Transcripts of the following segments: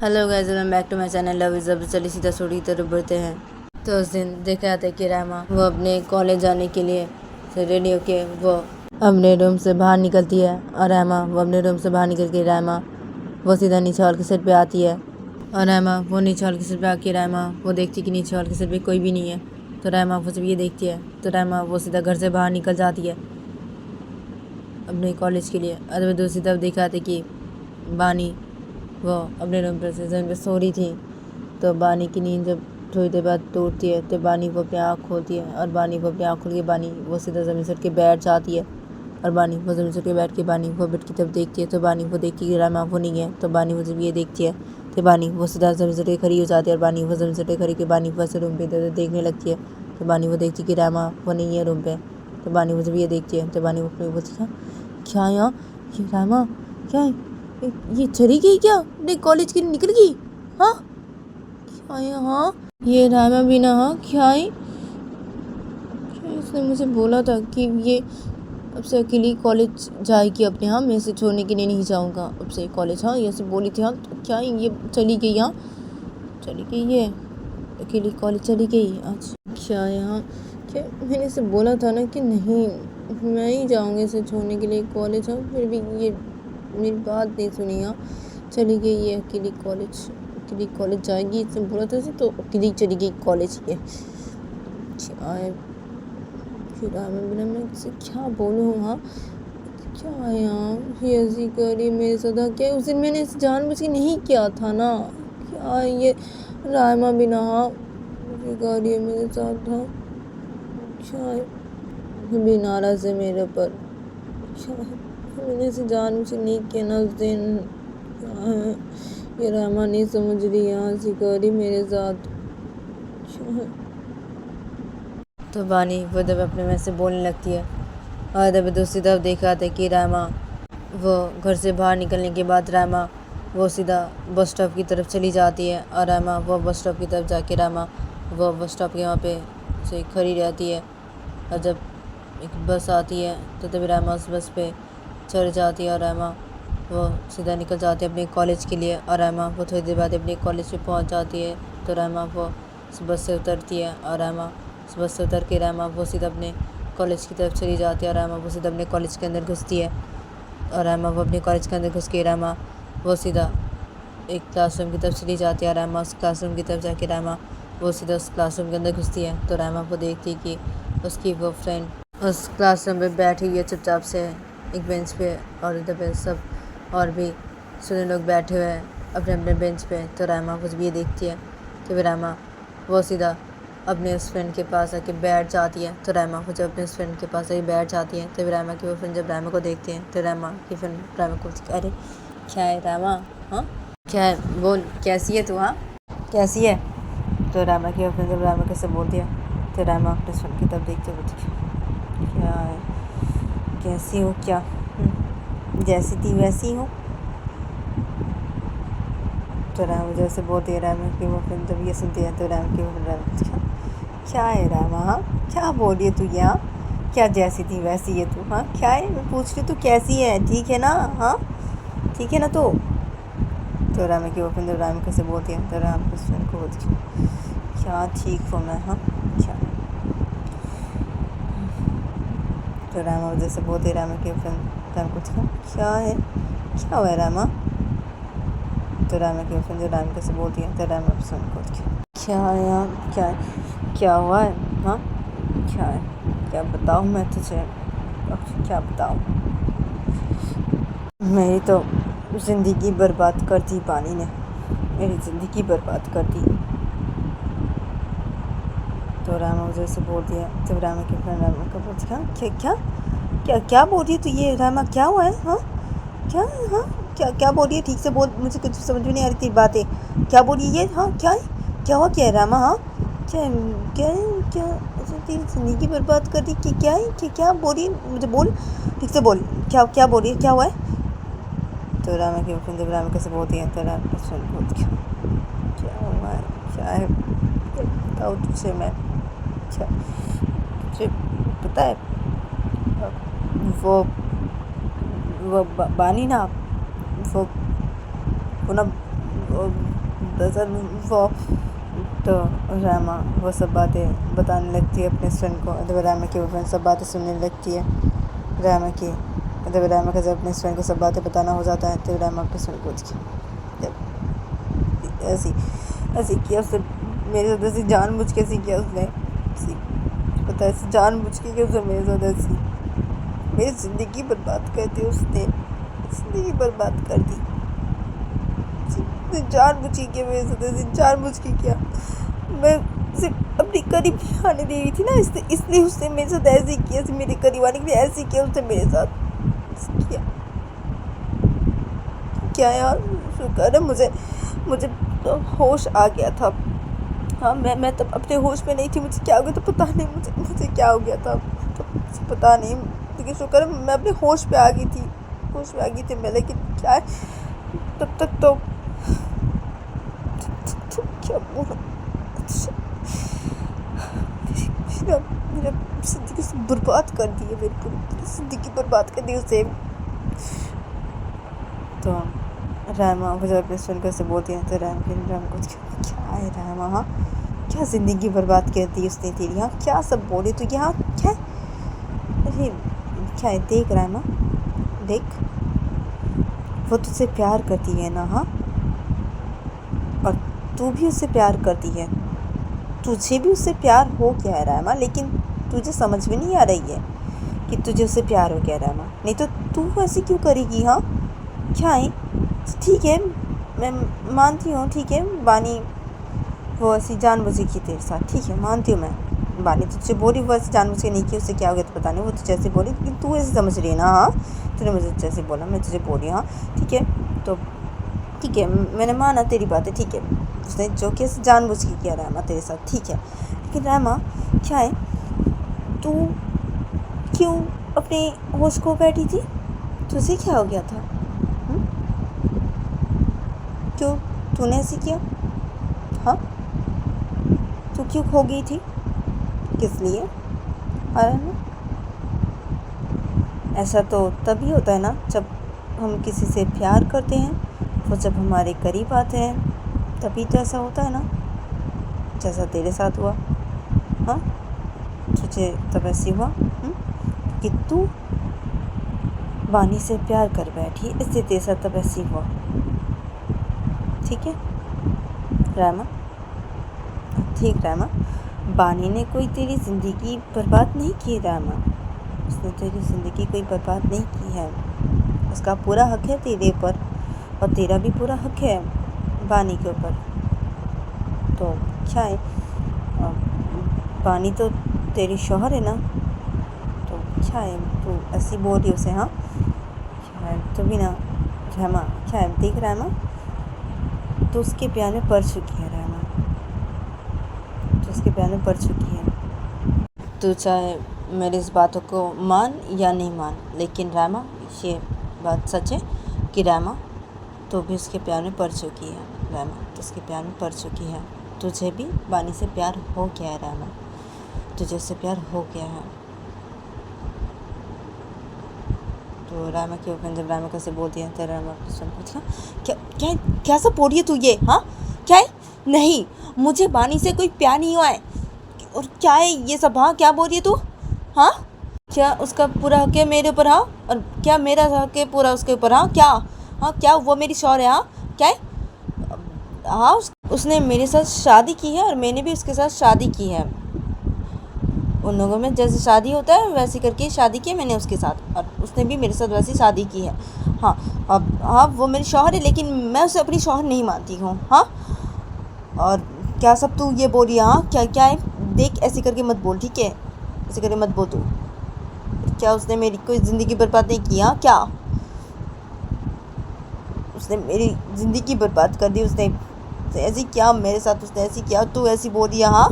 Hello guys, welcome back to my channel love is अब। चलिए सीधा स्टोरी की तरफ बढ़ते हैं। तो उस दिन देखा जाता है कि रहमा वो अपने कॉलेज जाने के लिए रेडी होके वो अपने रूम से बाहर निकलती है और रहमा वो अपने रूम से बाहर निकल के रहमा वो सीधा नीचे हॉल के सेट पे आती है और रहमा वो नीचे हॉल के सेट पे आके रहमा वो देखती है कि नीचे हॉल के सेट पे कोई भी नहीं है। तो रहमा वो जब ये देखती है तो रहमा वो सीधा घर से बाहर निकल जाती है अपने कॉलेज के लिए। और दूसरी तरफ देखा जाता है कि बानी वो अपने रूम पर जमीन पे सो रही थी। तो बानी की नींद जब थोड़ी देर बाद टूटती है तो बानी वो अपनी आँख खोलती है और बानी वो अपनी आँख खोल के बानी वो सीधा ज़मीन से उठ के बैठ जाती है और बानी वो ज़मीन से उठ के बैठ के बानी वो बेड की तरफ देखती है। तो बानी वो देखती है कि रहमा वो नहीं है। तो बानी वो जब ये देखती है तो बानी वो सीधा ज़मीन से उठ के खड़ी हो जाती है और बानी वो ज़मीन से उठ के खड़ी के बानी वो रूम पे इधर देखने लगती है। तो बानी वो देखती है कि रहमा वो नहीं है रूम पे। तो बानी वो जब ये देखती है तो बानी वो बोलती है क्या यहाँ ये रहमा क्या है? ये चली गई क्या? नहीं कॉलेज के लिए निकल गई? हाँ क्या यहाँ ये रहमा बिना हाँ क्या है? क्या इसने मुझे बोला था कि ये अब से अकेली कॉलेज जाएगी अपने। हाँ मैं इसे छोड़ने के लिए नहीं जाऊँगा अब से कॉलेज। हाँ ये ऐसे बोली थी। हाँ तो क्या ये चली गई? हाँ चली गई ये अकेली कॉलेज चली गई आज। क्या यहाँ क्या मैंने इसे बोला था ना कि नहीं मैं ही जाऊँगी इसे छोड़ने के लिए कॉलेज। हाँ फिर भी ये मेरी बात नहीं सुनी। हाँ चली गई ये अकेली कॉलेज जाएगी इसने बोला था इसे तो अकेली चली गई कॉलेज। ये क्या है फिर मैं बिना मैं इसे क्या बोलूँ? हाँ क्या है यहाँ ये ऐसी करी मेरे साथ? क्या उस दिन मैंने इसे जानबूझ के नहीं किया था ना? क्या है ये रायमा बिना हाँ ये करी मेरे साथ? हाँ क्या है भी नाराज़ है मेरे पर? क्या है मैंने इसे जानबूझ के नहीं किया ना उस दिन? क्या है ये रायमा नहीं समझ रही यहाँ सिकारी मेरे साथ? क्या है तो बानी वो जब अपने में से बोलने लगती है और जब दूसरी तरफ देखा था कि रायमा वो घर से बाहर निकलने के बाद रायमा वो सीधा बस स्टॉप की तरफ चली जाती है और रायमा वो बस स्टॉप की तरफ जाके रायमा वो बस स्टॉप के वहाँ पे से खड़ी रहती है। और जब एक बस आती है तो तभी रायमा उस बस पे चढ़ जाती है और रायमा वो सीधा निकल जाती है अपने कॉलेज के लिए। और रायमा वो थोड़ी देर बाद अपने कॉलेज पे पहुँच जाती है। तो रायमा वो उस बस से उतरती है और रायमा उस बस से उतर के रायमा वो सीधा अपने कॉलेज की तरफ चली जाती है और रायमा वो सीधा अपने कॉलेज के अंदर घुसती है। और रायमा वो अपने कॉलेज के अंदर घुस के रायमा वो सीधा एक क्लासरूम की तरफ चली जाती है। रायमा उस क्लासरूम की तरफ जाके रायमा वो सीधा उस क्लासरूम के अंदर घुसती है। तो रायमा वो देखती है कि उसकी वो फ्रेंड उस क्लासरूम में बैठी हुई है चुपचाप से एक बेंच पे और इधर पे सब और भी स्टूडेंट लोग बैठे हुए हैं अपने अपने बेंच पे। तो रायमा कुछ भी ये देखती है तो फिर रायमा वो सीधा अपने उस फ्रेंड के पास आके बैठ जाती है। तो रायमा को जब अपने उस फ्रेंड के पास आके बैठ जाती है तो रायमा की वो फ्रेंड जब रायमा को देखती है तो रायमा की फ्रेंड रायमा को अरे क्या है रायमा? हाँ क्या है बोल कैसी है तू? हाँ कैसी है? तो रायमा की वो फ्रेंड जब रायमा कैसे बोलती है तो रायमा अपने फ्रेंड की तरफ देखते बोलती क्या है कैसी हो? क्या जैसी थी वैसी हो? तो रायमा जैसे बोलती है रायमा की वो फ्रेंड जब ये सुनती है तो रायमा की वो फ्रेंड रायमा क्या है रायमा? हाँ क्या बोल रही है तू? यहाँ क्या जैसी थी वैसी है तू? हाँ क्या है मैं पूछ रही हूँ तू कैसी है? ठीक है ना? हाँ ठीक है ना? तो रायमा की वो फ्रेंड रायमा कैसे बोलती है तो रायमा उस फ्रेंड को बोलती है क्या ठीक हूँ मैं? हाँ क्या? तो रायमा जैसे बोलती है रायमा की फ्रेंड रायमा को क्या है क्या हुआ है रायमा? तो रायमा की फ्रेंड रायमा कैसे बोलती है तो रायमा उस फ्रेंड को क्या है यहाँ क्या हुआ है? हाँ क्या है क्या बताऊँ मैं तुझे? अब क्या बताऊँ? मेरी तो ज़िंदगी बर्बाद कर दी पानी ने, मेरी ज़िंदगी बर्बाद कर दी। तो रायमा मुझे से बोलती है जब रायमा की फ्रेंड रायमा को बोलती है क्या क्या क्या क्या बोल रही है? तो ये रायमा क्या हुआ है? हाँ क्या? हाँ क्या क्या बोल रही है? ठीक से बोल, मुझे कुछ समझ में नहीं आ रही तेरी बातें। क्या बोल रही है ये? हाँ क्या है क्या हुआ? क्या है रायमा? हाँ क्या क्या क्या तेरी ज़िंदगी बर्बाद कर दी? क्या है क्या बोल रही है? मुझे बोल ठीक से बोल क्या क्या बोल रही है? क्या हुआ है? तो रायमा की फ्रेंड जब रायमा कैसे बोलती है तो रायमा फ्रेंड बोलती है क्या हुआ है? क्या है बताओ तुझसे मैं क्या तुझे पता है वो बानी ना वो ना दरअसल वो तो रामा वो सब बातें बताने लगती है अपने फ्रेंड को। जब रामा की वो फ्रेंड सब बातें सुनने लगती है रामा की। जब रामा का जब अपने फ्रेंड को सब बातें बताना हो जाता है तो रामा अपने फ्रेंड को जब ऐसी ऐसी किया उसने मेरे साथ, ऐसी जानबूझ के ऐसी किया उसने, पता है ऐसी जानबूझ के उसने मेरे साथ ऐसी मेरी ज़िंदगी बर्बाद कर दी। उसने ज़िंदगी बर्बाद कर दी, जानबूझ के मेरे साथ ऐसी जानबूझ के किया। मैं उसे अपने करीब आने दे रही थी ना, इसलिए उसने मेरे साथ ऐसे किया, मेरे करीब आने के लिए ऐसे किया उसने मेरे साथ किया। क्या यार, शुक्र है मुझे तो होश आ गया था। हाँ, मैं तब अपने होश में नहीं थी। मुझे क्या हो गया था पता नहीं, मुझे क्या हो गया था तो मुझे पता नहीं, लेकिन शुक्र है मैं अपने होश पे आ गई थी मैं। लेकिन क्या है, तब तक तो क्या बोला, मेरा ज़िंदगी से बर्बाद कर दी है, मेरी पूरी ज़िंदगी बर्बाद कर दी उसे। तो रामा जब अपने फ्रेंड से बोलती है तो राम को क्या है रामा, हाँ क्या ज़िंदगी बर्बाद कर दी उसने तेरी, हाँ क्या सब बोले तू यहाँ क्या, अरे क्या है, देख रामा देख, वो तुझसे प्यार करती है ना, हाँ, और तू भी उससे प्यार करती है, तुझे भी उससे प्यार हो गया है रामा, लेकिन तुझे समझ में नहीं आ रही है कि तुझे उससे प्यार हो गया रामा। नहीं तो तू ऐसे क्यों करेगी, हाँ क्या है, ठीक है मैं मानती हूँ, ठीक है बानी वो ऐसी जानबूझ की तेरे साथ, ठीक है मानती हूँ मैं, बानी तुझसे बोली वो ऐसे जानबूझ के नहीं की, उससे क्या हो गया तो पता नहीं, वो तुझे ऐसे बोली, लेकिन तू ऐसे समझ रही है ना, हाँ तूने मुझे जैसे बोला मैं तुझे बोली, हाँ ठीक है, तो ठीक है मैंने माना तेरी बात है, ठीक है उसने जो कि जानबूझ के किया रामा तेरे साथ, ठीक है, लेकिन रामा क्या है, तू क्यों अपने होश खो बैठी थी, तुझे क्या हो गया था, क्यों तूने ऐसे किया, हाँ तू क्यों खो गई थी, किस लिए, अरे ना ऐसा तो तभी होता है ना जब हम किसी से प्यार करते हैं, वो जब हमारे करीब आते हैं तभी तो ऐसा होता है ना, जैसा तेरे साथ हुआ, हाँ तुझे तब ऐसे हुआ कि तू बानी से प्यार कर बैठी, इससे तेरे साथ तब ऐसे हुआ, ठीक है रामा, ठीक रामा, बानी ने कोई तेरी ज़िंदगी बर्बाद नहीं की रामा, उसने तेरी ज़िंदगी कोई बर्बाद नहीं की है, उसका पूरा हक है तेरे ऊपर और तेरा भी पूरा हक है बानी के ऊपर। तो क्या है, बानी तो तेरी शौहर है ना, तो क्या है तू ऐसी बोल रही उसे, हाँ तो भी ना रामा, क्या है देख रामा, तो उसके प्यार में पड़ चुकी है रामा, तो उसके प्यार में पड़ चुकी है, तू चाहे मेरी इस बातों को मान या नहीं मान, लेकिन रामा ये बात सच है कि रामा तो भी उसके प्यार में पड़ चुकी है, रामा तो उसके प्यार में पड़ चुकी है, तुझे भी बानी से प्यार हो गया है रामा, तुझे उससे प्यार हो गया है। तो रामा के ऊपर जब रामा कैसे बोलती है तो रामा सुन पूछा क्या क्या क्या सब बोल रही है तू ये, हाँ क्या है, नहीं मुझे बानी से कोई प्यार नहीं हुआ है, और क्या है ये सब, हाँ क्या बोल रही है तू, हाँ क्या उसका पूरा हक है मेरे ऊपर, हाँ और क्या मेरा हक है पूरा उसके ऊपर, हाँ क्या, हाँ क्या वो मेरी शौहर है, हाँ क्या है, हाँ उसने मेरे साथ शादी की है और मैंने भी उसके साथ शादी की है, उन लोगों में जैसे शादी होता है वैसे करके शादी की है मैंने उसके साथ, और उसने भी मेरे साथ वैसी शादी की है, हाँ अब हाँ वो मेरी शौहर है, लेकिन मैं उसे अपनी शौहर नहीं मानती हूँ, हाँ और क्या सब तू ये बोली, हाँ क्या क्या है, देख ऐसे करके मत बोल, ठीक है ऐसे करके मत बोल तू, क्या उसने मेरी कोई ज़िंदगी बर्बाद नहीं की, हाँ क्या उसने मेरी ज़िंदगी बर्बाद कर दी, उसने ऐसी क्या मेरे साथ, उसने ऐसी क्या, तू ऐसी बोली, हाँ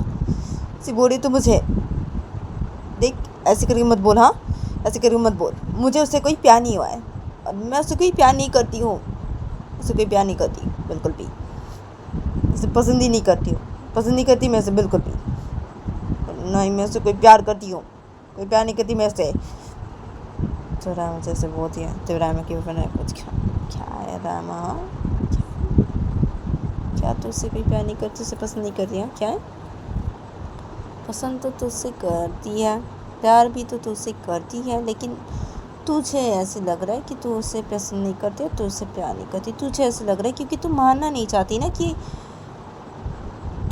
ऐसी बोली तो मुझे देख ऐसे करके मत बोल, हाँ ऐसे करके मत बोल, मुझे उससे कोई प्यार नहीं हुआ है और मैं उससे कोई प्यार नहीं करती हूँ, उससे कोई प्यार नहीं करती बिल्कुल भी, उसे पसंद ही नहीं करती हूँ, पसंद नहीं करती मैं उसे बिल्कुल भी, नहीं मैं उससे कोई प्यार करती हूँ, कोई प्यार नहीं करती मैं उससे। तो रामा जैसे बोलती है तो रामा के ऊपर कुछ क्या है रामा, क्या तू उससे कोई प्यार नहीं करती, उसे पसंद नहीं करती है? क्या है? पसंद तो तुझसे करती है, प्यार भी तो तुझसे करती है, लेकिन तुझे ऐसे लग रहा है कि तू उसे पसंद नहीं करती और तू उससे प्यार नहीं करती। तुझे ऐसे लग रहा है क्योंकि तू मानना नहीं चाहती ना कि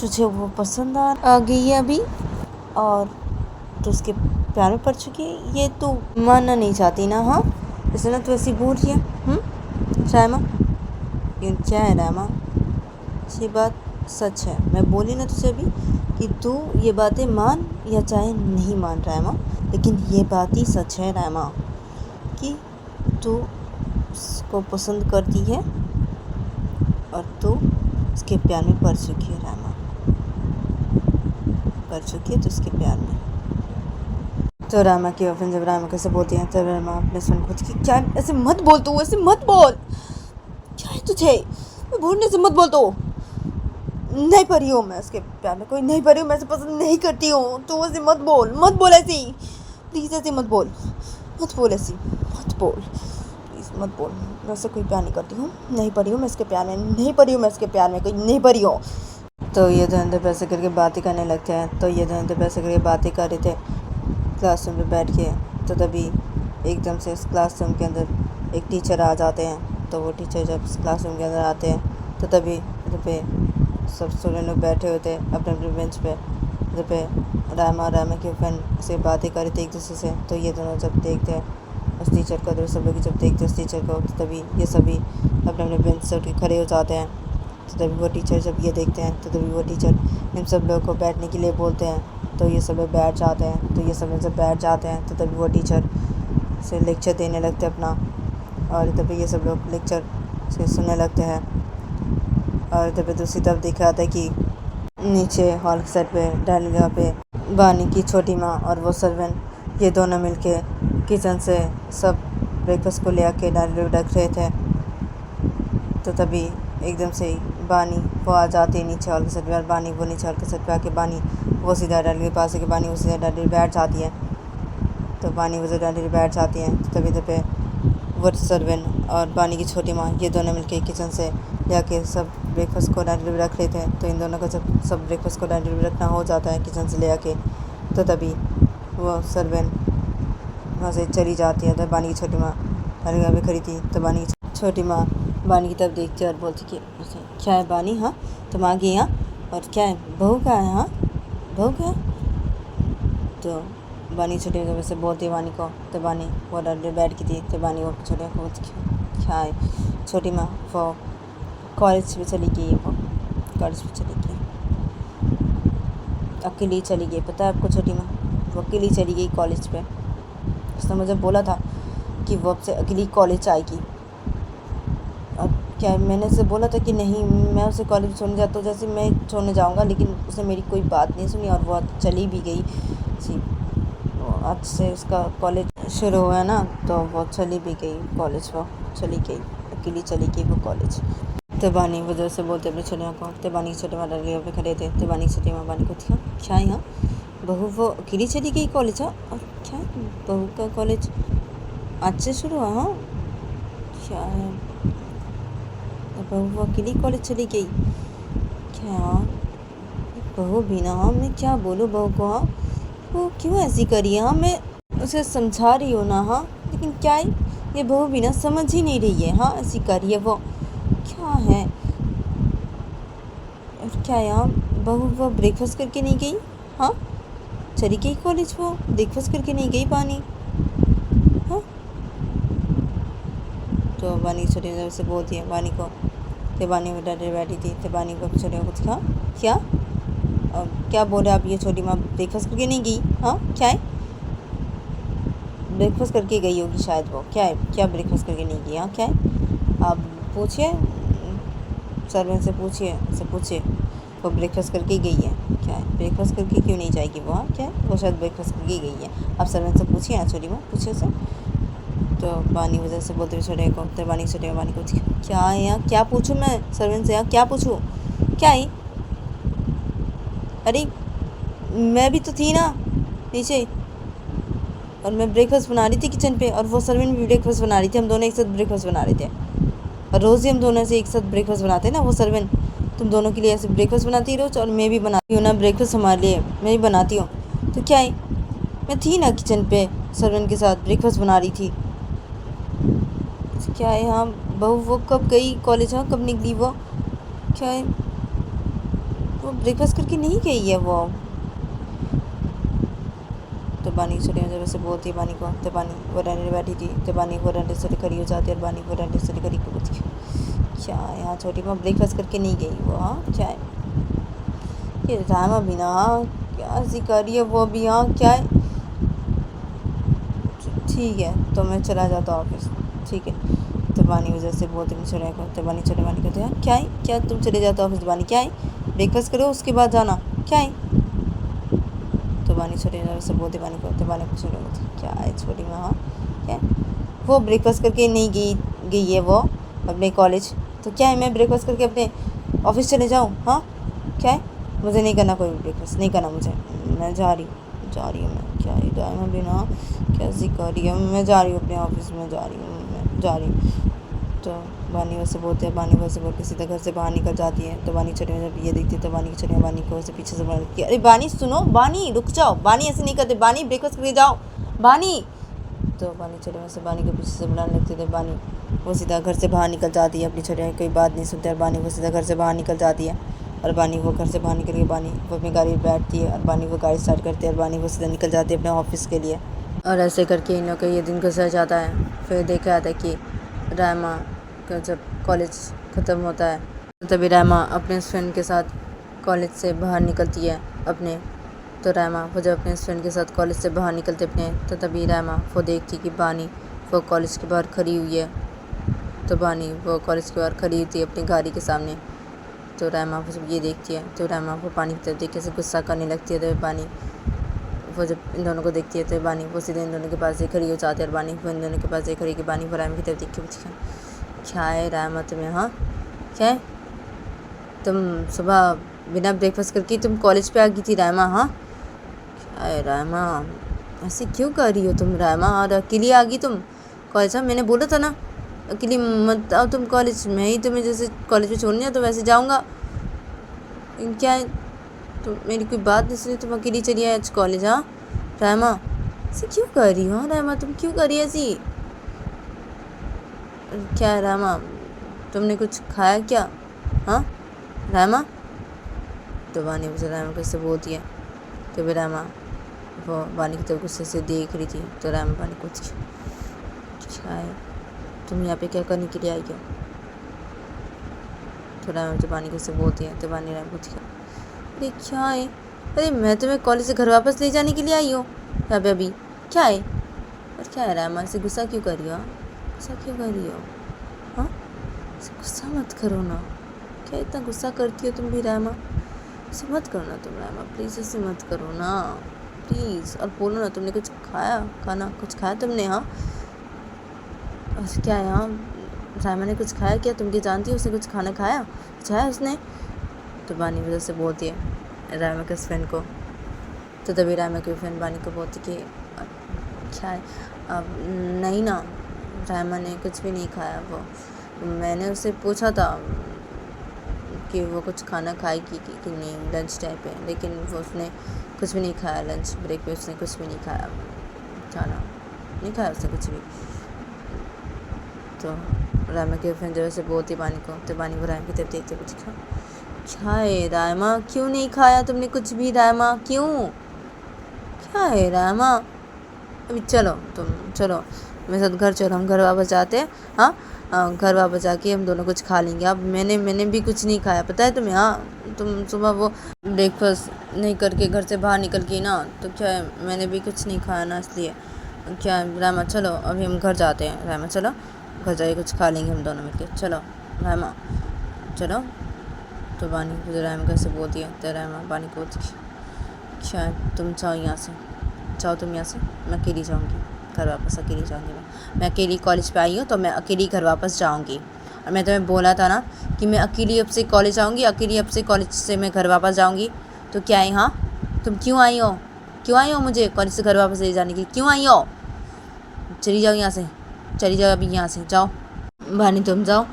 तुझे वो पसंद आ गई है अभी और तू उसके प्यार में पड़ चुकी है। ये तू मानना नहीं चाहती ना? हाँ, इसलिए ना तू ऐसी बोल रही है। रायमा, क्या है रायमा? ये बात सच है। मैं बोली ना तुझे अभी कि तू ये बातें मान या चाहे नहीं मान रायमा, लेकिन ये बात ही सच है रायमा कि तू उसको पसंद करती है और तू उसके प्यार में पड़ चुकी है रायमा, पड़ चुकी है तो उसके प्यार में। तो रायमा की ऑफिन जब रायमा कैसे बोलती है तो रायमा अपने हस्बैंड को बोलती है, क्या ऐसे मत बोल, तू ऐसे मत बोल, क्या है तुझे, बोलने से मत बोल। तो नहीं पड़ी हूँ मैं उसके प्यार में, कोई नहीं पड़ी हूँ, मैं उसे पसंद नहीं करती हूँ। तो ऐसे मत बोल ऐसी, प्लीज़ ऐसे मत बोल ऐसी, मत बोल प्लीज़, मत बोल। मैं उससे कोई प्यार नहीं करती हूँ, नहीं पड़ी हूँ मैं इसके प्यार में, नहीं पड़ी हूँ मैं इसके प्यार में, कोई नहीं पड़ी हूँ। तो ये दोनों तो पैसे करके बातें करने लगते हैं। तो ये दोनों तो पैसे करके बातें कर रहे थे क्लासरूम में बैठ के। तो तभी एकदम से इस क्लासरूम के अंदर एक टीचर आ जाते हैं। तो वो टीचर जब इस क्लासरूम के अंदर आते हैं तो तभी पे सब स्टूडेंट लोग बैठे हुए थे अपने अपने बेंच पे। जब पे रायमा की फ्रेंड से बातें कर रहे थे एक दूसरे से। तो ये दोनों जब देखते हैं उस टीचर को, तो सब लोग जब देखते हैं उस टीचर को, तो तभी ये सभी अपने अपने बेंच से उठ के खड़े हो जाते हैं। तो तभी वो टीचर जब ये देखते हैं तो तभी वो टीचर इन सब लोगों को बैठने के लिए बोलते हैं। तो ये सब लोग बैठ जाते हैं। तो ये सब लोग जब बैठ जाते हैं तो तभी वो टीचर से लेक्चर देने लगते हैं अपना, और तभी ये सब लोग लेक्चर से सुनने लगते हैं। और तभी दूसरी तरफ देखा जाता है कि नीचे हॉल के साइड पे डाइनिंग जगह पे बानी की छोटी माँ और वो सर्वेंट ये दोनों मिलके किचन से सब ब्रेकफास्ट को ले आके डाइनिंग रख रहे थे। तो तभी एकदम से ही बानी वो आ जाती है नीचे हॉल के साइड पे, और बानी वो नीचे हॉल के साइड पे आके बानी वो सीधा डाइनिंग के पास है, बानी वो सीधा डाइनिंग बैठ जाती है। तो बानी वो डाइनिंग बैठ जाती है। तो तभी तभी वो सर्वेंट और बानी की छोटी माँ ये दोनों मिलके किचन से जाके सब ब्रेकफास्ट को डाइनिंग टेबल रख रहे थे। तो इन दोनों का जब सब ब्रेकफास्ट को डाइनिंग टेबल रखना हो जाता है किचन से ले आके, तो तभी वो सर्वेंट वहाँ से चली जाती है। तो बानी की छोटी माँ डाइनिंग पे खड़ी थी। तो बानी की छोटी माँ बानी की तरफ देखती है और बोलती कि क्या है बानी, हाँ तुम आ गई? हाँ, और क्या है, बहू का है? हाँ, बहू का है? तो बानी छोटी जब से बोलती बानी को, तो बानी वो डर बैठ की थी। तो बानी वो छोटे को क्या है छोटी माँ, वो कॉलेज पे चली गई है, वो कॉलेज पे चली गई, अकेली चली गई। पता है आपको छोटी माँ, वो अकेली चली गई कॉलेज पे। उसने मुझे बोला था कि वो अब से अकेली कॉलेज आएगी। और क्या मैंने उसे बोला था कि नहीं मैं उसे कॉलेज छोड़ने जाता हूँ, जैसे मैं छोड़ने जाऊँगा, लेकिन उसने मेरी कोई बात नहीं सुनी और वो चली भी गई। जी, आज से उसका कॉलेज शुरू हुआ है ना, तो वो चली भी गई कॉलेज, वो चली गई, अकेली चली गई वो कॉलेज। तो बानी वजह से बोलते अपनी छोटी माँ को। तो बानी की छोटी माँ डर पे खड़े थे। तो बानी की छोटी माँ बानी को थी, क्या है यहाँ बहू वो अकेली चली गई कॉलेज? हाँ, और क्या बहू का कॉलेज आज से शुरू हुआ? हाँ, क्या है बहू वो अकेली कॉलेज चली गई क्या? बहू भी ना, हाँ मैं क्या बोलूँ बहू को, हाँ वो क्यों ऐसी करी है? हाँ मैं उसे समझा रही हूँ ना, हाँ लेकिन क्या है ये बहू भी ना समझ ही नहीं रही है। हाँ ऐसी करी है वो, क्या है? और क्या यार बहू वो ब्रेकफास्ट करके नहीं गई? हाँ चली गई कॉलेज, वो ब्रेकफास्ट करके नहीं गई बानी? हाँ, तो बानी छोटी से बोलती है बानी को। तो बानी वो डर बैठी थी। तो बानी को छोटी को दिखा, क्या क्या बोल रहे आप? ये छोटी माँ ब्रेकफास्ट करके नहीं गई? हाँ क्या है, ब्रेकफास्ट करके गई होगी शायद वो, क्या है, क्या ब्रेकफास्ट करके नहीं गई? हाँ क्या है, आप पूछिए सर्वेंट से, पूछिए वो ब्रेकफास्ट करके गई है क्या है? ब्रेकफास्ट करके क्यों नहीं जाएगी वो? हाँ क्या है, वो शायद ब्रेकफास्ट करके गई है। आप सर्वेंट से पूछिए ना छोटी माँ, पूछिए उसे। तो बानी वजह से बोलते हुए छोटे को, तो बानी छोटे बानी को क्या है यहाँ, क्या पूछूँ मैं सर्वेंट से? यहाँ क्या पूछूँ, क्या है? अरे मैं भी तो थी ना नीचे, और मैं ब्रेकफास्ट बना रही थी किचन पे, और वो सर्वेंट भी ब्रेकफास्ट बना रही थी। हम दोनों एक साथ ब्रेकफास्ट बना रहे थे, और रोज़ ही हम दोनों से एक साथ ब्रेकफास्ट बनाते हैं ना। वो सर्वेंट तुम दोनों के लिए ऐसे ब्रेकफास्ट बनाती रोज, और मैं भी बनाती हूँ ना ब्रेकफास्ट हमारे लिए, मैं भी बनाती हूँ। तो क्या है, मैं थी ना किचन पे सर्वेंट के साथ ब्रेकफास्ट बना रही थी। तो क्या है, हाँ बहू वो कब गई कॉलेज, हाँ कब निकली वो, क्या है वो ब्रेकफास्ट करके नहीं गई है वो। तो बानी छोटी जब से बोलती है बानी को, तो बानी वो रहने बैठी थी, तो बानी वो रहने से खड़ी हो जाती है, और बानी वो रहने से खड़ी को बोलती है क्या है, हाँ छोटी माँ ब्रेकफास्ट करके नहीं गई वो, हाँ क्या है ये रामा भी ना, हाँ क्या सी कर रही है वो अभी, हाँ क्या है, ठीक है तो मैं चला जाता ऑफिस, ठीक है। तो बानी वजह से बोलते हैं छोटे को, तो बानी छोटे बानी कहते हैं क्या है, क्या तुम चले जाते ऑफिस, बानी क्या है ब्रेकफास्ट करो उसके बाद जाना, क्या है। तो बानी छोटी से बोलते बानी को, तो बानी को छोटे बोलते क्या है छोटी माँ, हाँ क्या है वो ब्रेकफास्ट करके नहीं गई है वो अपने कॉलेज, तो क्या है मैं ब्रेकफास्ट करके अपने ऑफिस चले जाऊँ, हाँ क्या है मुझे नहीं करना कोई ब्रेकफास्ट, नहीं करना मुझे, मैं जा रही हूँ मैं, क्या है टाइम अभी ना कैसी कर रही है, मैं जा रही हूँ अपने ऑफिस में, जा रही हूँ मैं, जा रही हूँ। तो बानी वैसे बोलते हैं, बानी वैसे बोल के सीधा घर से बाहर निकल जाती है। तो बानी छोटी जब ये देखती है तो बानी की छोटी बानी को वैसे पीछे से बोलने लगती है, अरे बानी सुनो, बानी रुक जाओ, बानी ऐसे नहीं करते, बानी ब्रेकफास्ट करके जाओ बानी। तो बानी छोटे वैसे बानी के पीछे से बुलाने लगती है, तो बानी वो सीधा घर से बाहर निकल जाती है, अपनी छोटी कोई बात नहीं सुनते, और बानी वो सीधा घर से बाहर निकल जाती है। और बानी वो घर से बाहर निकल के बानी वो अपनी गाड़ी में बैठती है, और बानी वो गाड़ी स्टार्ट करती है, और बानी वो सीधा निकल जाती है अपने ऑफिस के लिए। और ऐसे करके इन लोग का ये दिन गुजर जाता है। फिर देखा जाता है कि रायमा का जब कॉलेज ख़त्म होता है, तभी रायमा अपने फ्रेंड के साथ कॉलेज से बाहर निकलती है अपने। तो रायमा वो जब अपने फ्रेंड के साथ कॉलेज से बाहर निकलते अपने, तो तभी रायमा वो देखती कि बानी वो कॉलेज के बाहर खड़ी हुई है। तो बानी वो कॉलेज के बाहर खड़ी हुई थी अपनी गाड़ी के सामने। तो रायमा वो जब ये देखती है, तो रायमा वो पानी की तरफ देख के से गुस्सा करने लगती है। तो बानी वो जब इन दोनों को देखती है, तो बानी वो सीधे इन दोनों के पास से खड़ी हो जाती है, और बानी वो इन दोनों के पास से खड़ी कि बानी वो रायमा की तरफ देख के पूछती है क्या है रायमा तुम्हें, हाँ क्या है, तुम सुबह बिना ब्रेकफास्ट करके तुम कॉलेज पे आ गई थी रायमा, हाँ क्या है रायमा ऐसे क्यों कर रही हो तुम रायमा, और अकेली आ गई तुम कॉलेज, हाँ मैंने बोला था ना अकेली मत आओ तुम कॉलेज, मैं ही तुम्हें जैसे कॉलेज में छोड़ने तो वैसे जाऊँगा, क्या है तो मेरी कोई बात नहीं सुनी, तुम अकेली चली आए आज कॉलेज, हाँ रायमा ऐसे क्यों कर रही हो, हाँ रायमा तुम क्यों कर रही है ऐसी, क्या है रायमा तुमने कुछ खाया क्या, हाँ रायमा। तो वानी मुझे रायमा कैसे बोलती है, तो फिर रायमा वो वानी की तरफ गुस्से से देख रही थी। तो रायमा वानी कुछ क्या है तुम यहाँ पे क्या करने के लिए आई हो। तो रायमा मुझे वानी कैसे बोलती है, तो वानी रायमा पूछती है अरे क्या है, अरे मैं तुम्हें कॉलेज से घर वापस ले जाने के लिए आई हूँ यहाँ पे अभी, क्या है और क्या है रायमा से गुस्सा क्यों कर रही हो, गुस्सा क्यों कर रही हो, हाँ गुस्सा मत करो ना, क्या इतना गुस्सा करती हो तुम भी रायमा, ऐसे मत करो ना तुम रायमा प्लीज़, ऐसे मत करो ना प्लीज़, और बोलो ना तुमने कुछ खाया, खाना कुछ खाया तुमने, हाँ और क्या है, हाँ रायमा ने कुछ खाया क्या, तुम क्या जानती हो उसने कुछ खाना खाया, कुछ खाया उसने। तो बानी वजह से बोलती है रायमा के फ्रेंड को। तो तभी रायमा की फ्रेंड बानी को बोलती कि क्या है अब नहीं ना, रायमा ने कुछ भी नहीं खाया, वो मैंने उससे पूछा था कि वो कुछ खाना खाएगी कि नहीं लंच टाइम पे, लेकिन वो उसने कुछ भी नहीं खाया, लंच ब्रेक पे उसने कुछ भी नहीं खाया, खाना नहीं खाया उसने कुछ भी। तो रायमा की फ्रेंड जो से बोलती बानी को, तो बानी को रायमा की तरफ देखते कुछ क्या है रायमा क्यों नहीं खाया तुमने कुछ भी, रायमा क्यों, क्या है रायमा अभी चलो तुम चलो मेरे साथ घर चलो, हम घर वापस जाते हैं, हाँ घर वापस जाके हम दोनों कुछ खा लेंगे। अब मैंने भी कुछ नहीं खाया पता है तुम्हें, हाँ तुम सुबह वो ब्रेकफास्ट नहीं करके घर से बाहर निकल गई ना, तो क्या है मैंने भी कुछ नहीं खाया ना, इसलिए क्या है रायमा चलो अभी हम घर जाते हैं, रायमा चलो घर जाके कुछ खा लेंगे हम दोनों मिलके, चलो रायमा चलो। तो बानी को रायमा कैसे बोलती है, तो रायमा बानी को बोलती क्या है तुम जाओ यहाँ से, जाओ तुम यहाँ से, मैं अकेली जाऊँगी घर वापस, अकेली जाऊँगी मैं अकेली कॉलेज पे आई हूँ तो मैं अकेली घर वापस जाऊँगी, और मैं तुम्हें बोला था ना कि मैं अकेली अब से कॉलेज आऊँगी, अकेली अब से कॉलेज से मैं घर वापस जाऊँगी। तो क्या है हाँ तुम क्यों आई हो मुझे कॉलेज से घर वापस ले जाने के लिए, क्यों आई हो, चली जाओ यहाँ से, चली जाओ अभी यहाँ से जाओ, बानी तुम जाओ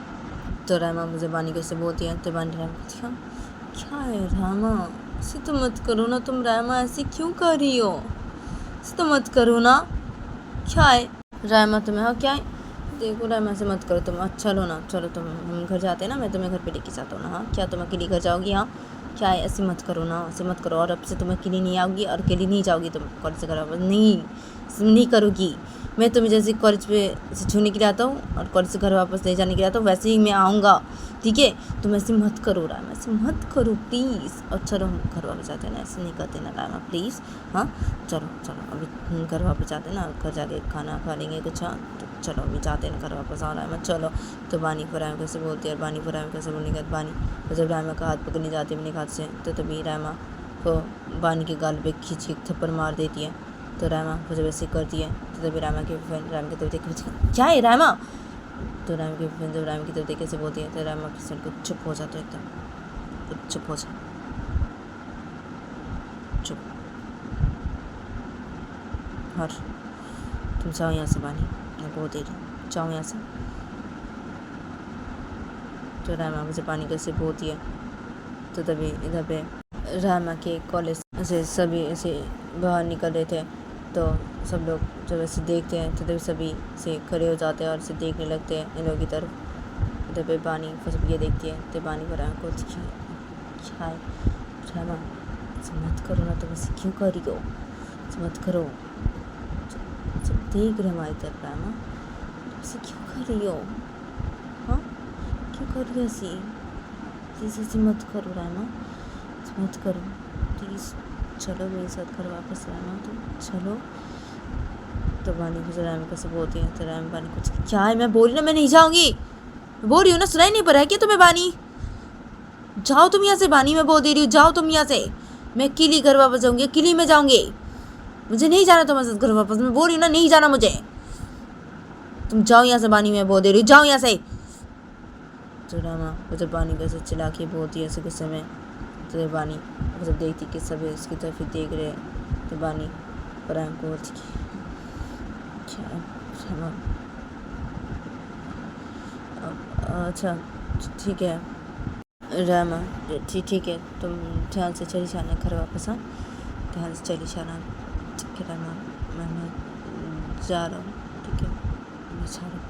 तो रहमा मुझे बानी कैसे बोलती है, तो बानी रहमा क्या है रहमा, ऐसे तो मत करो ना तुम रहमा, ऐसे क्यों कर रही हो, ऐसे तो मत करो ना, क्या है रहमा तुम्हें, हाँ क्या है, देखो रहमा ऐसे मत करो तुम, अच्छा लो ना, चलो तुम हम घर जाते हैं ना, मैं तुम्हें घर पे लेके जाता हूँ ना, हाँ क्या तुम अकेली घर जाओगी, हाँ क्या है, ऐसे मत करो ना, ऐसे मत करो, और अब से तुम अकेली नहीं आओगी और अकेली नहीं जाओगी तुम कॉलेज से घर वापस, नहीं करोगी, मैं तुम्हें जैसे कॉलेज पे से छूने के लिए आता हूँ और कॉलेज से घर वापस ले जाने के लिए आता हूँ, वैसे ही मैं आऊँगा, ठीक है, तुम ऐसे मत करो रामा, ऐसे मत करो प्लीज़, और चलो हम घर वापस जाते हैं ना, ऐसे नहीं करते ना रामा प्लीज़, हाँ चलो चलो अभी घर वापस जाते हैं ना, घर जाके खाना खा लेंगे कुछ, हाँ तो चलो अभी जाते हैं घर वापस, हाँ रामा चलो। तो बानी पर रामा कैसे बोलती है, और बानी पर रामा कैसे बोलने के बाद बानी तो जब रामा का हाथ पकड़ने जाती है अपने हाथ से, तो तभी रामा को बानी के गाल पे खींच के थप्पड़ मार देती है, तो रामा को जब ऐसे करती है, तो तभी रामा की फ्रेंड रामा की तरफ देख, क्या है रामा, तो रामा की फ्रेंड जब रामा की तरफ देख कैसे बोलती है, तो रामा की फ्रेंड को चुप हो जाता है, एकदम चुप हो जा, चुप, और तुम जाओ यहाँ से बानी, मैं बहुत देर जाओ यहाँ से। तो रामा मुझे पानी कैसे बोलती है, तो तभी इधर पे रामा के कॉलेज से सभी ऐसे बाहर निकल रहे थे, तो सब लोग जब ऐसे देखते हैं तो तभी सभी से खड़े हो जाते हैं और इसे देखने लगते हैं इन लोगों की तरफ। इधर पे बानी सब ये देखती है, तो बानी पर रामा को क्या है रामा, ऐसे मत करो ना, तुम ऐसे क्यों कर रही हो, ऐसे मत करो, सब देख रहे हमारी तरफ रामा, तुम ऐसे क्यों कर रही हो, हाँ क्यों कर रही हो ऐसी, प्लीज़ ऐसे मत करो रामा, ऐसे मत करो प्लीज़, चलो मेरे साथ घर वापस रामा, तो चलो। तो बानी को रामा कैसे बोलती है, तो रामा बानी कुछ क्या है, मैं बोल रही ना मैं नहीं जाऊँगी, बोल रही हूँ ना, सुनाई नहीं पड़ रहा है क्या तुम्हें बानी, जाओ तुम यहाँ से बानी, मैं बोल दे रही हूँ जाओ तुम यहाँ से, मैं अकेली घर वापस जाऊँगी, अकेली में जाऊँगी, मुझे नहीं जाना तुम्हारे साथ घर वापस, मैं बोल रही हूँ ना नहीं जाना मुझे, तुम जाओ यहाँ से बानी, मैं बोल दे रही हूँ जाओ यहाँ से। तो रामा वो जब बानी कैसे चिल्ला के बोलती है ऐसे गुस्से में, तो बानी वो जब देखती कि सब इसकी तरफ ही देख रहे हैं, तो बानी पर रामा को बोलती रामा अच्छा ठीक है रामा, ठीक है तुम ध्यान से चली जाना घर वापस, हाँ ध्यान से चली जाना, ठीक है रामा मैं जा रहा हूँ, ठीक है मैं जा रहा हूँ।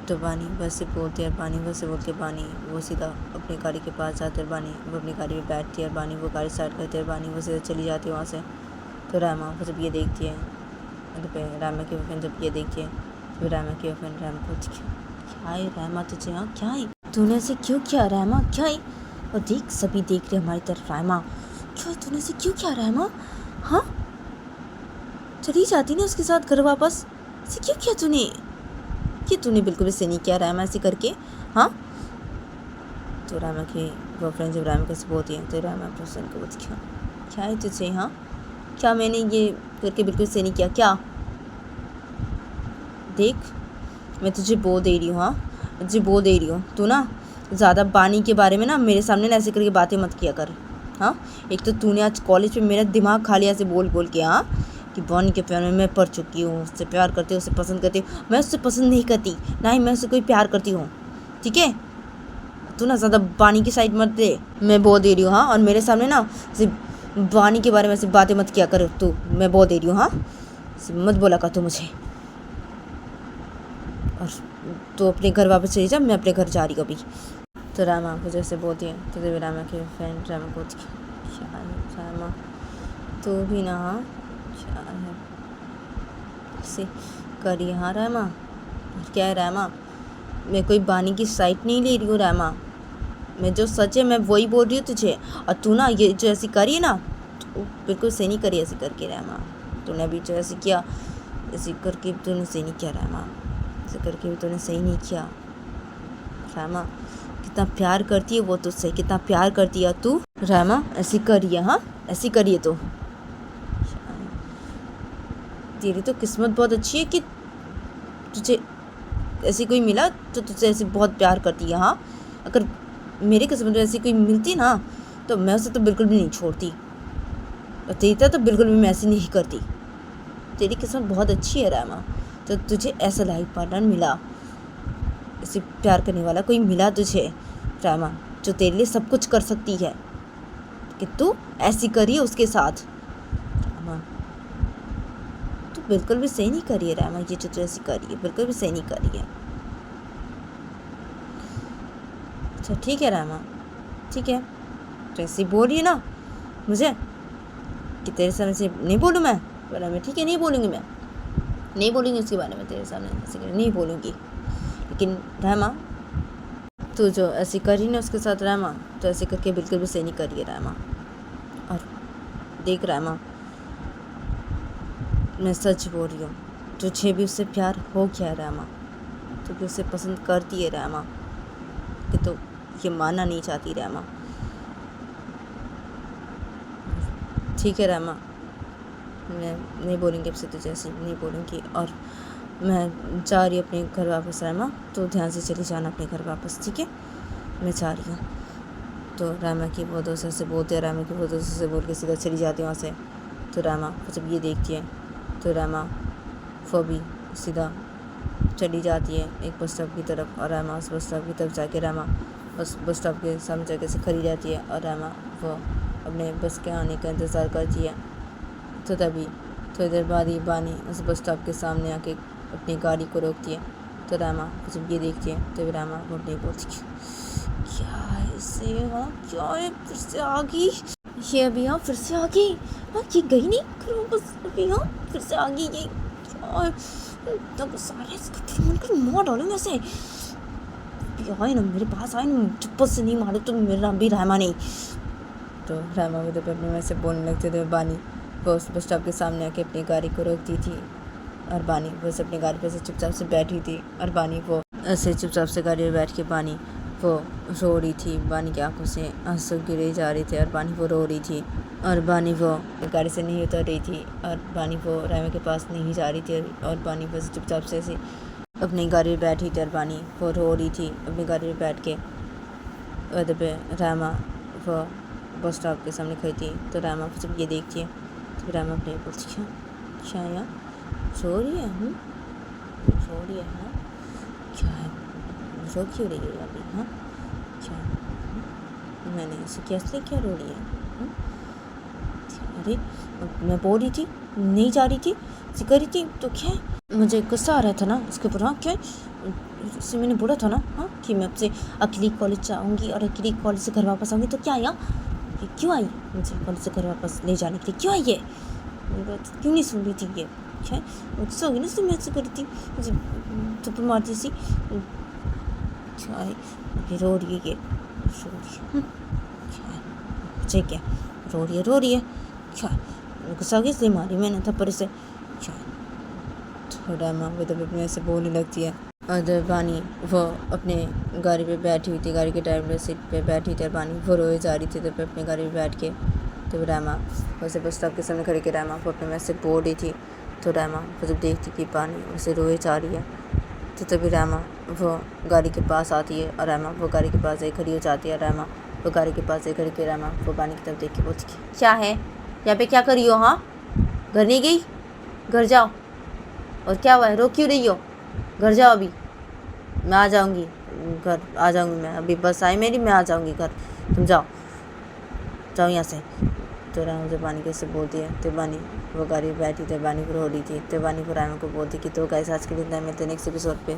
तो बानी वैसे बोलती है, बानी वैसे बोल के बानी वो सीधा अपनी गाड़ी के पास जाती है, बानी वो अपनी गाड़ी में बैठती है, बानी वो गाड़ी स्टार्ट करती है, बानी वो सीधा चली जाती है वहाँ से। तो रामा वो जब ये देखती है, तो रामा की फ्रेंड जब ये देखती है, तो रामा की फ्रेंड रामा को क्या है रामा तुझे, हाँ क्या है तूने ऐसे क्यों किया रामा, क्या है, और देख सभी देख रहे हमारी तरफ रामा, क्यों तूने ऐसे क्यों किया रामा, हाँ चली जाती ना उसके साथ घर वापस, ऐसे क्यों किया तूने, कि तूने बिल्कुल भी सही नहीं किया रामा ऐसे करके, हाँ। तो रामा की वो फ्रेंड जब रामा कैसे बोलती है, तो रामा पर्सन को बोलती क्या है तुझे, हाँ क्या मैंने ये करके बिल्कुल सही नहीं किया क्या, देख मैं तुझे बोल दे रही हूँ, हाँ तुझे बोल दे रही हूँ, तू ना ज़्यादा बानी के बारे में ना मेरे सामने ना ऐसे करके बातें मत किया कर, हाँ एक तो तूने आज कॉलेज में मेरा दिमाग खा लिया ऐसे बोल बोल के, हाँ कि बानी के प्यार में मैं पढ़ चुकी हूँ, उससे प्यार करती हूँ, उससे पसंद करती हूँ, मैं उससे पसंद नहीं करती, ना ही मैं उससे कोई प्यार करती हूँ, ठीक है तू ना ज़्यादा बानी की साइड मत दे, मैं बोल दे रही हूँ, हाँ और मेरे सामने ना सिर्फ बानी के बारे में सिर्फ बातें मत किया कर तू, मैं बोल दे रही हूँ, हाँ मत बोला कर तू मुझे, और तू अपने घर वापस चली जा, मैं अपने घर जा रही हूँ अभी। तो रामा को जैसे बोलती है, तो तभी रामा के फ्रेंड रामा को क्या है रामा तू भी ना, हाँ क्या है से करिए, हाँ रामा क्या है रामा, मैं कोई बानी की साइड नहीं ले रही हूँ रामा, मैं जो सच है मैं वही बोल रही हूँ तुझे, और तू ना ये जो ऐसी करी है ना तो बिल्कुल सही नहीं करी ऐसे करके रामा, तूने अभी जो ऐसे किया ऐसे करके तूने सही नहीं किया रामा, ऐसे करके भी तूने सही नहीं किया रामा, कितना प्यार करती है वो तुझसे, कितना प्यार करती है तू रामा, ऐसी करिए, हाँ ऐसी करिए तो तेरी तो किस्मत बहुत अच्छी है कि तुझे ऐसी कोई मिला तो तुझसे ऐसे बहुत प्यार करती है, हाँ अगर मेरी किस्मत में ऐसी कोई मिलती ना तो मैं उसे तो बिल्कुल भी नहीं छोड़ती, और तेरी तरह तो बिल्कुल भी मैं ऐसी नहीं करती, तेरी किस्मत बहुत अच्छी है रामा, तो तुझे ऐसा लाइफ पार्टनर मिला, किसी प्यार करने वाला कोई मिला तुझे रामा, जो तेरे लिए सब कुछ कर सकती है, कि तू ऐसी करिए उसके साथ। रामा, तू बिल्कुल भी सही नहीं करी है रामा, ये जो तू ऐसी करी है बिल्कुल भी सही नहीं करी है। अच्छा ठीक है रामा, ठीक है, तो ऐसे बोल रही है ना मुझे कि तेरे सामने से नहीं बोलूँ मैं, बोला मैं ठीक है नहीं बोलूँगी, मैं नहीं बोलूँगी उसके बारे में तेरे सामने, ऐसे नहीं बोलूँगी। लेकिन रहमा, तू जो ऐसी करी ना उसके साथ रहमा, तो ऐसे करके बिल्कुल भी सही नहीं करी है रहमा। और देख रहमा, मैं सच बोल रही हूँ, तुझे भी उससे प्यार हो गया है रहमा, तू भी उसे पसंद करती है रहमा, कि तो ये मानना नहीं चाहती रहमा। ठीक है रहमा, मैं नहीं बोलूँगी अब से तुझे, ऐसी नहीं बोलूँगी। और मैं जा रही हूँ अपने घर वापस रहमा, तो ध्यान से चली जाना अपने घर वापस, ठीक है, मैं जा रही हूँ। तो रामा की वो दोस्त से बोलते हैं, रामा की वो दोस्त से बोल के सीधा चली जाती है वहाँ से। तो रामा जब ये देखती है तो रामा वो भी सीधा चली जाती है एक बस स्टॉप की तरफ, और रामा उस बस स्टॉप की तरफ जाके रामा उस बस स्टॉप के सामने जाके से खड़ी जाती है, और रामा वो अपने बस के आने का इंतज़ार करती है। तो तभी थोड़ी देर बाद ही बानी उस बस स्टॉप के सामने आके अपनी गाड़ी को रोकती है। तो रामा जब ये देखती है तो रामा वो अपनी बोलती है, क्या है इसे, हाँ क्या है, फिर से आ गई ये, अभी हाँ फिर से आ गई, हाँ ये गई नहीं करो बस, अभी हाँ फिर से आ गई ये, क्या है, तब सारे इसको फोन कर मार डालूँ मैं से, आए ना मेरे पास, आए ना चुप्पा से नहीं मारो तो मेरा नाम भी रहमा नहीं। तो रहमा मुझे अपने में से बोलने लगते थे। बानी वो उस बस स्टॉप के सामने आके अपनी गाड़ी को रोकती थी, और बानी बस अपनी गाड़ी पे से चुपचाप से बैठी थी, और बानी वो ऐसे चुपचाप से गाड़ी में बैठ के बानी वो रो रही थी, बानी की आंखों से आंसू गिरे जा रहे थे, और बानी वो रो रही थी, और बानी वो गाड़ी से नहीं उतर रही थी, और बानी वो रहमा के पास नहीं जा रही थी, और बानी बस चुपचाप से ऐसे अपनी गाड़ी में बैठी थी, और बानी वो रो रही थी अपनी गाड़ी में बैठ के। उधर पे रहमा वो बस स्टॉप के सामने खड़ी थी। तो रहमा जब ये देखती है तो रहमा अपने बोलती है, क्या यार रो रही है, रो रही है, हाँ क्या है, रो क्यों रही है अभी, हाँ क्या, मैंने ऐसे कैसे क्या रो रही है, अरे मैं बोल रही थी नहीं जा रही थी, कर रही थी तो क्या है, मुझे गुस्सा आ रहा था ना उसके ऊपर, हाँ क्या उससे मैंने बोला था ना, हाँ कि मैं आपसे अकेली कॉलेज जाऊँगी और अकेली कॉलेज से घर वापस आऊँगी, तो क्या आया, ये क्यों आई मुझे कॉलेज से घर वापस ले जाने के लिए, क्यों आई है, मेरी बात क्यों नहीं सुन रही थी, ये क्या गुस्सा होगी ना उससे, मैं ऐसे करी थी मुझे थप्पड़ मारती सी, क्या है अभी रो रही है, ये रो रही है, क्या है मुझे क्या, रो रही है क्या, गुस्सा किस मारी मैंने थप्पड़ से, क्या थोड़ा माँ तो अपने ऐसे बोलने लगती है। और बानी वो अपने गाड़ी पे बैठी हुई थी, गाड़ी के ड्राइवर सीट पे बैठी थी, और बानी वो रोए जा रही थी, तो अपनी गाड़ी पे बैठ के तो रामा वैसे बस स्टॉप के सामने खड़े के रामा वो अपने वैसे बोल रही थी। तो रामा वो जब देखती कि बानी उसे रोए जा रही है, तो तभी रामा वो गाड़ी के पास आती है, और रामा वो गाड़ी के पास एक खड़ी हो जाती है। रामा वो गाड़ी के पास एक खड़ी के रामा वो बानी की तरफ देख के बोलती है, क्या है यहाँ पे, क्या करी हो, हाँ घर नहीं गई, घर जाओ, और क्या हुआ है, रो क्यों रही हो, घर जाओ, अभी मैं आ जाऊँगी, घर आ जाऊँगी मैं, अभी बस आई मेरी, मैं आ जाऊँगी घर, तुम जाओ यहाँ से। तो रामा जब बानी कैसे बोलती है, तो बानी वो गाड़ी में बैठी थी, बानी को रो रही थी, तो बानी को रामा को बोलती कि तो गाइस आज के लिए इतना, मिलते हैं नेक्स्ट एपिसोड पे।